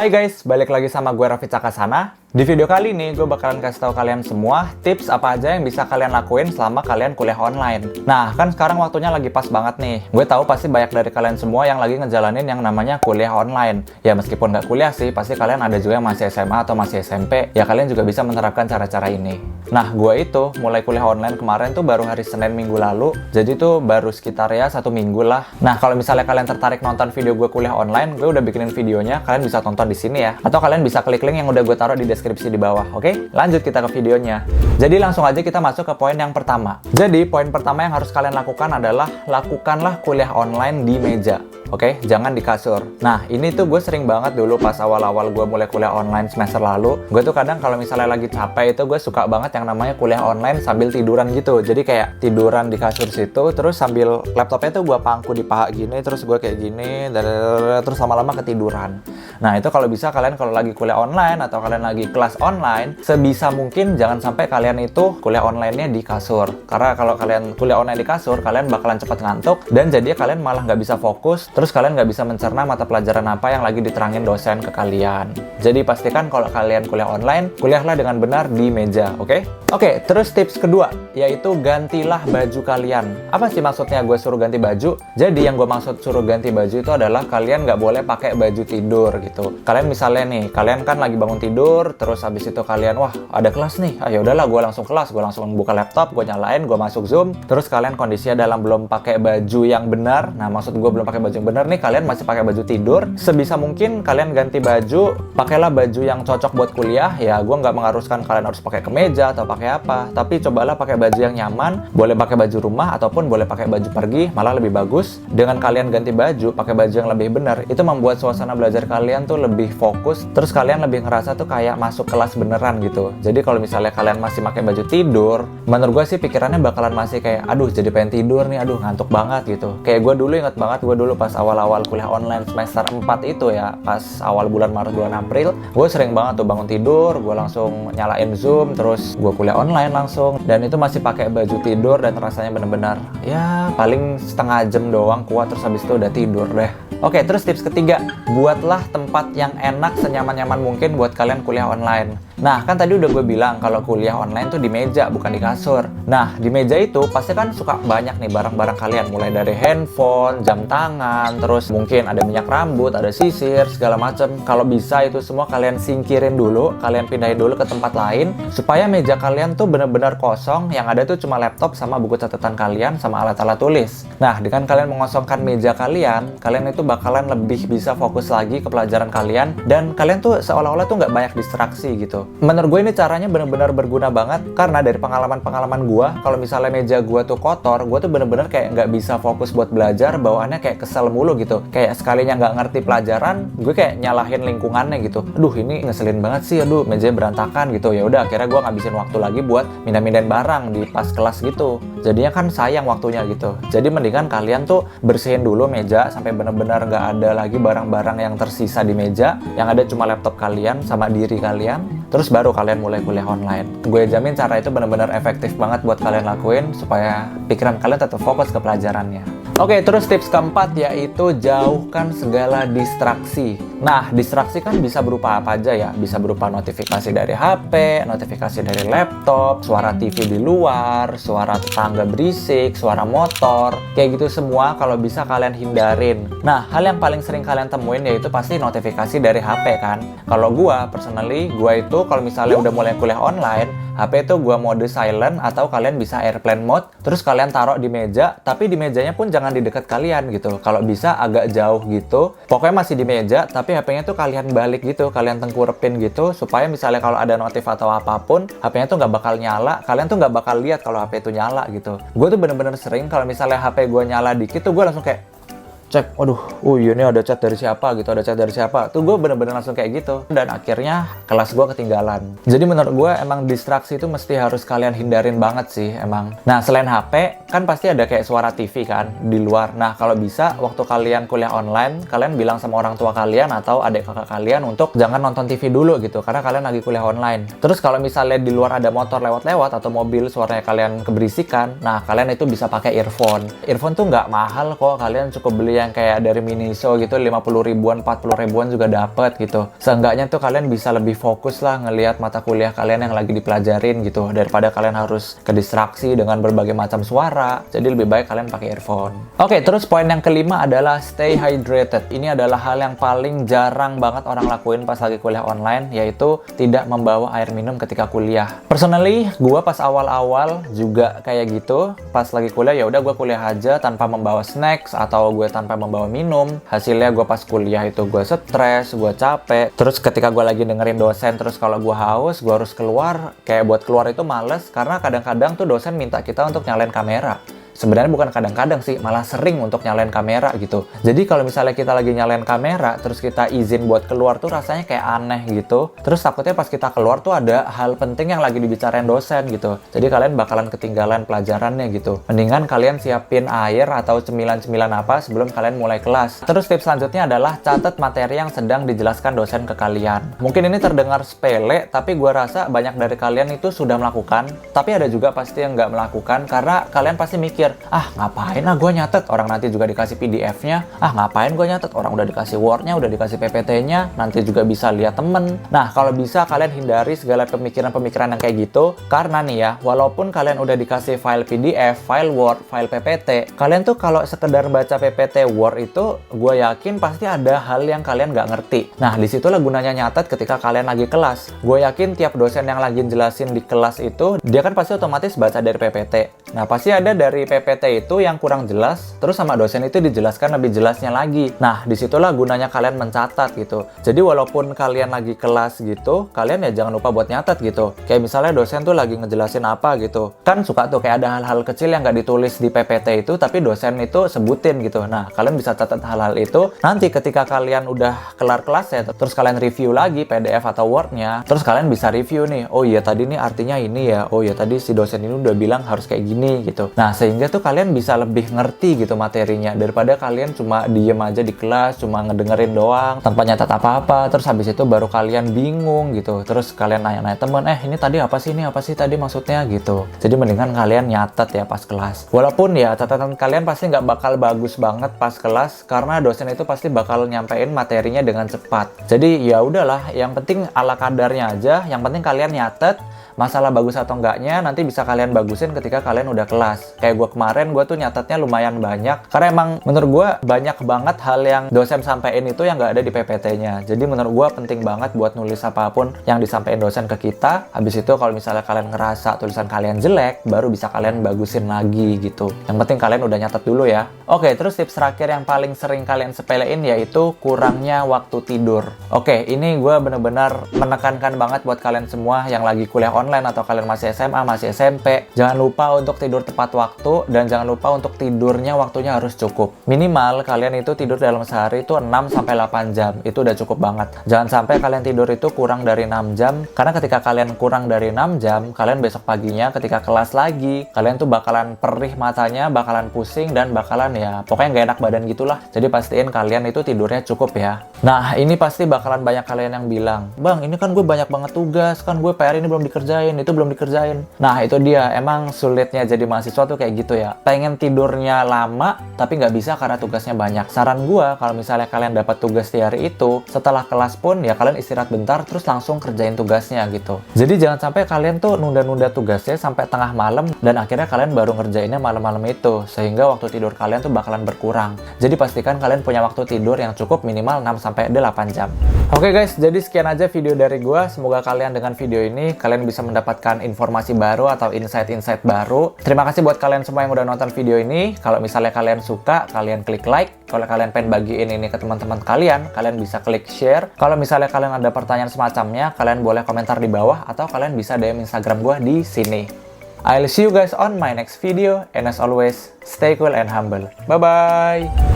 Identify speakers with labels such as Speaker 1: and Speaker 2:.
Speaker 1: Hai guys, balik lagi sama gue Raffi Cakasana. Di video kali ini gue bakalan kasih tahu kalian semua tips apa aja yang bisa kalian lakuin selama kalian kuliah online. Nah, kan sekarang waktunya lagi pas banget nih. Gue tahu pasti banyak dari kalian semua yang lagi ngejalanin yang namanya kuliah online. Ya meskipun nggak kuliah sih, pasti kalian ada juga yang masih SMA atau masih SMP. Ya kalian juga bisa menerapkan cara-cara ini. Nah, gue itu mulai kuliah online kemarin tuh baru hari Senin minggu lalu. Jadi tuh baru sekitar ya 1 minggu lah. Nah, kalau misalnya kalian tertarik nonton video gue kuliah online, gue udah bikinin videonya. Kalian bisa tonton di sini ya. Atau kalian bisa klik link yang udah gue taruh di deskripsi di bawah. Oke, lanjut kita ke videonya. Jadi langsung aja kita masuk ke poin yang pertama. Jadi poin pertama yang harus kalian lakukan adalah lakukanlah kuliah online di meja. Oke, jangan di kasur. Nah, ini tuh gue sering banget dulu pas awal-awal gue mulai kuliah online semester lalu. Gue tuh kadang kalau misalnya lagi capek itu gue suka banget yang namanya kuliah online sambil tiduran gitu. Jadi kayak tiduran di kasur situ, terus sambil laptopnya tuh gue pangku di paha gini, terus gue kayak gini, dan terus lama-lama ketiduran. Nah, itu kalau bisa kalian kalau lagi kuliah online atau kalian lagi kelas online, sebisa mungkin jangan sampai kalian itu kuliah online-nya di kasur. Karena kalau kalian kuliah online di kasur, kalian bakalan cepat ngantuk dan jadi kalian malah nggak bisa fokus. Terus kalian nggak bisa mencerna mata pelajaran apa yang lagi diterangin dosen ke kalian. Jadi pastikan kalau kalian kuliah online, kuliahlah dengan benar di meja, oke? Oke, terus tips kedua, yaitu gantilah baju kalian. Apa sih maksudnya gue suruh ganti baju? Jadi yang gue maksud suruh ganti baju itu adalah kalian nggak boleh pakai baju tidur gitu. Kalian misalnya nih, kalian kan lagi bangun tidur, terus habis itu kalian, wah ada kelas nih, ya udahlah gue langsung kelas, gue langsung buka laptop, gue nyalain, gue masuk Zoom, terus kalian kondisinya dalam belum pakai baju yang benar. Nah, maksud gue belum pakai baju yang benar nih, kalian masih pakai baju tidur. Sebisa mungkin kalian ganti baju, pakailah baju yang cocok buat kuliah. Ya, gue nggak mengharuskan kalian harus pakai kemeja atau pakai apa, tapi cobalah pakai baju yang nyaman. Boleh pakai baju rumah ataupun boleh pakai baju pergi, malah lebih bagus. Dengan kalian ganti baju, pakai baju yang lebih benar, itu membuat suasana belajar kalian tuh lebih fokus. Terus kalian lebih ngerasa tuh kayak masuk kelas beneran gitu. Jadi kalau misalnya kalian masih pakai baju tidur, menurut gue sih pikirannya bakalan masih kayak, aduh jadi pengen tidur nih, aduh ngantuk banget gitu. Kayak gue dulu inget banget, gue dulu pas awal-awal kuliah online semester 4 itu ya, pas awal bulan Maret bulan April, gue sering banget tuh bangun tidur, gue langsung nyalain Zoom, terus gue kuliah online langsung, dan itu masih pakai baju tidur dan rasanya bener-bener ya paling setengah jam doang kuat, terus habis itu udah tidur deh. Oke, terus tips ketiga, buatlah tempat yang enak senyaman-nyaman mungkin buat kalian kuliah online. Nah, kan tadi udah gue bilang kalau kuliah online tuh di meja, bukan di kasur. Nah, di meja itu pasti kan suka banyak nih barang-barang kalian, mulai dari handphone, jam tangan, terus mungkin ada minyak rambut, ada sisir, segala macem. Kalau bisa itu semua kalian singkirin dulu, kalian pindahin dulu ke tempat lain, supaya meja kalian tuh benar-benar kosong, yang ada tuh cuma laptop sama buku catatan kalian sama alat-alat tulis. Nah, dengan kalian mengosongkan meja kalian itu bakalan lebih bisa fokus lagi ke pelajaran kalian, dan kalian tuh seolah-olah tuh nggak banyak distraksi gitu. Menurut gue ini caranya benar-benar berguna banget, karena dari pengalaman-pengalaman gue, kalau misalnya meja gue tuh kotor, gue tuh benar-benar kayak nggak bisa fokus buat belajar, bawaannya kayak kesel mulu gitu. Kayak sekalinya nggak ngerti pelajaran, gue kayak nyalahin lingkungannya gitu. Aduh ini ngeselin banget sih, aduh mejanya berantakan gitu. Ya udah akhirnya gue ngabisin waktu lagi buat mindahin barang di pas kelas gitu. Jadinya kan sayang waktunya gitu. Jadi mendingan kalian tuh bersihin dulu meja sampai benar-benar nggak ada lagi barang-barang yang tersisa di meja, yang ada cuma laptop kalian sama diri kalian. Terus baru kalian mulai kuliah online. Gue jamin cara itu benar-benar efektif banget buat kalian lakuin supaya pikiran kalian tetap fokus ke pelajarannya. Oke, terus tips keempat yaitu jauhkan segala distraksi. Nah, distraksi kan bisa berupa apa aja ya? Bisa berupa notifikasi dari HP, notifikasi dari laptop, suara TV di luar, suara tetangga berisik, suara motor. Kayak gitu semua kalau bisa kalian hindarin. Nah, hal yang paling sering kalian temuin yaitu pasti notifikasi dari HP kan. Kalau gua, personally, gua itu kalau misalnya udah mulai kuliah online, HP itu gua mode silent atau kalian bisa airplane mode, terus kalian taruh di meja, tapi di mejanya pun jangan di dekat kalian gitu. Kalau bisa agak jauh gitu. Pokoknya masih di meja, tapi HP-nya tuh kalian balik gitu, kalian tengkurepin gitu, supaya misalnya kalau ada notif atau apapun, HP-nya tuh nggak bakal nyala, kalian tuh nggak bakal lihat kalau HP itu nyala gitu. Gue tuh bener-bener sering kalau misalnya HP gue nyala dikit tuh gue langsung kayak cek, aduh, ini ada chat dari siapa gitu, ada chat dari siapa. Tuh gue bener-bener langsung kayak gitu. Dan akhirnya kelas gue ketinggalan. Jadi menurut gue emang distraksi itu mesti harus kalian hindarin banget sih emang. Nah, selain HP, kan pasti ada kayak suara TV kan di luar. Nah, kalau bisa waktu kalian kuliah online, kalian bilang sama orang tua kalian atau adik kakak kalian untuk jangan nonton TV dulu gitu, karena kalian lagi kuliah online. Terus kalau misalnya di luar ada motor lewat-lewat atau mobil suaranya kalian keberisikan, nah kalian itu bisa pakai earphone. Earphone tuh nggak mahal kok, kalian cukup beli yang kayak dari Miniso gitu 50 ribuan, 40 ribuan juga dapet gitu. Seenggaknya tuh kalian bisa lebih fokus lah ngelihat mata kuliah kalian yang lagi dipelajarin gitu, daripada kalian harus kedistraksi dengan berbagai macam suara. Jadi lebih baik kalian pakai earphone. Oke, terus poin yang kelima adalah stay hydrated. Ini adalah hal yang paling jarang banget orang lakuin pas lagi kuliah online, yaitu tidak membawa air minum ketika kuliah. Personally, gua pas awal-awal juga kayak gitu. Pas lagi kuliah ya udah gue kuliah aja tanpa membawa snacks atau gue tanpa membawa minum. Hasilnya gue pas kuliah itu gue stres, gue capek. Terus ketika gue lagi dengerin dosen, terus kalau gue haus, gue harus keluar. Kayak buat keluar itu males karena kadang-kadang tuh dosen minta kita untuk nyalain kamera. Sebenarnya bukan kadang-kadang sih, malah sering untuk nyalain kamera gitu. Jadi kalau misalnya kita lagi nyalain kamera, terus kita izin buat keluar tuh rasanya kayak aneh gitu. Terus takutnya pas kita keluar tuh ada hal penting yang lagi dibicarain dosen gitu. Jadi kalian bakalan ketinggalan pelajarannya gitu. Mendingan kalian siapin air atau cemilan-cemilan apa sebelum kalian mulai kelas. Terus tips selanjutnya adalah catat materi yang sedang dijelaskan dosen ke kalian. Mungkin ini terdengar sepele, tapi gue rasa banyak dari kalian itu sudah melakukan. Tapi ada juga pasti yang nggak melakukan karena kalian pasti mikir, ngapain gue nyatet, orang nanti juga dikasih PDF-nya. Ngapain gue nyatet, orang udah dikasih Word-nya, udah dikasih PPT-nya, nanti juga bisa lihat temen. Nah, kalau bisa kalian hindari segala pemikiran-pemikiran yang kayak gitu. Karena nih ya, walaupun kalian udah dikasih file PDF, file Word, file PPT, kalian tuh kalau sekedar baca PPT Word itu, gue yakin pasti ada hal yang kalian nggak ngerti. Nah, disitulah gunanya nyatet ketika kalian lagi kelas. Gue yakin tiap dosen yang lagi jelasin di kelas itu, dia kan pasti otomatis baca dari PPT. Nah, pasti ada dari PPT itu yang kurang jelas, terus sama dosen itu dijelaskan lebih jelasnya lagi. Nah, disitulah gunanya kalian mencatat gitu. Jadi walaupun kalian lagi kelas gitu, kalian ya jangan lupa buat nyatat gitu. Kayak misalnya dosen tuh lagi ngejelasin apa gitu. Kan suka tuh kayak ada hal-hal kecil yang nggak ditulis di PPT itu, tapi dosen itu sebutin gitu. Nah, kalian bisa catat hal-hal itu. Nanti ketika kalian udah kelar kelas ya, terus kalian review lagi PDF atau Word-nya, terus kalian bisa review nih, oh iya tadi nih artinya ini ya, oh iya tadi si dosen ini udah bilang harus kayak gini gitu. Nah, sehingga tuh kalian bisa lebih ngerti gitu materinya daripada kalian cuma diem aja di kelas, cuma ngedengerin doang tanpa nyatat apa-apa. Terus habis itu baru kalian bingung gitu. Terus kalian nanya-nanya temen, ini tadi apa sih, ini apa sih tadi maksudnya gitu. Jadi mendingan kalian nyatat ya pas kelas. Walaupun ya catatan kalian pasti nggak bakal bagus banget pas kelas karena dosen itu pasti bakal nyampein materinya dengan cepat. Jadi ya udahlah, yang penting ala kadarnya aja. Yang penting kalian nyatet. Masalah bagus atau enggaknya nanti bisa kalian bagusin ketika kalian udah kelas. Kayak gue kemarin, gue tuh nyatetnya lumayan banyak. Karena emang menurut gue banyak banget hal yang dosen sampein itu yang nggak ada di PPT-nya. Jadi menurut gue penting banget buat nulis apapun yang disampaikan dosen ke kita. Habis itu kalau misalnya kalian ngerasa tulisan kalian jelek, baru bisa kalian bagusin lagi gitu. Yang penting kalian udah nyatet dulu ya. Oke, terus tips terakhir yang paling sering kalian sepelein yaitu kurangnya waktu tidur. Oke, ini gue bener-bener menekankan banget buat kalian semua yang lagi kuliah online atau kalian masih SMA, masih SMP. Jangan lupa untuk tidur tepat waktu dan jangan lupa untuk tidurnya waktunya harus cukup. Minimal kalian itu tidur dalam sehari itu 6-8 jam. Itu udah cukup banget. Jangan sampai kalian tidur itu kurang dari 6 jam karena ketika kalian kurang dari 6 jam, kalian besok paginya ketika kelas lagi, kalian tuh bakalan perih matanya, bakalan pusing dan bakalan ya pokoknya nggak enak badan gitulah. Jadi pastiin kalian itu tidurnya cukup ya. Nah, ini pasti bakalan banyak kalian yang bilang, "Bang, ini kan gue banyak banget tugas, kan gue PR ini belum dikerjain, itu belum dikerjain." Nah, itu dia. Emang sulitnya jadi mahasiswa tuh kayak gitu ya. Pengen tidurnya lama, tapi nggak bisa karena tugasnya banyak. Saran gue, kalau misalnya kalian dapat tugas di hari itu, setelah kelas pun ya kalian istirahat bentar, terus langsung kerjain tugasnya gitu. Jadi jangan sampai kalian tuh nunda-nunda tugasnya sampai tengah malam, dan akhirnya kalian baru ngerjainnya malam-malam itu. Sehingga waktu tidur kalian tuh bakalan berkurang. Jadi pastikan kalian punya waktu tidur yang cukup minimal 6-8 jam. Oke guys, jadi sekian aja video dari gue. Semoga kalian dengan video ini, kalian bisa mendapatkan informasi baru atau insight-insight baru. Terima kasih buat kalian semua yang udah nonton video ini. Kalau misalnya kalian suka, kalian klik like. Kalau kalian pengen bagiin ini ke teman-teman kalian, kalian bisa klik share. Kalau misalnya kalian ada pertanyaan semacamnya, kalian boleh komentar di bawah atau kalian bisa DM Instagram gue di sini. I'll see you guys on my next video, and as always, stay cool and humble. Bye-bye!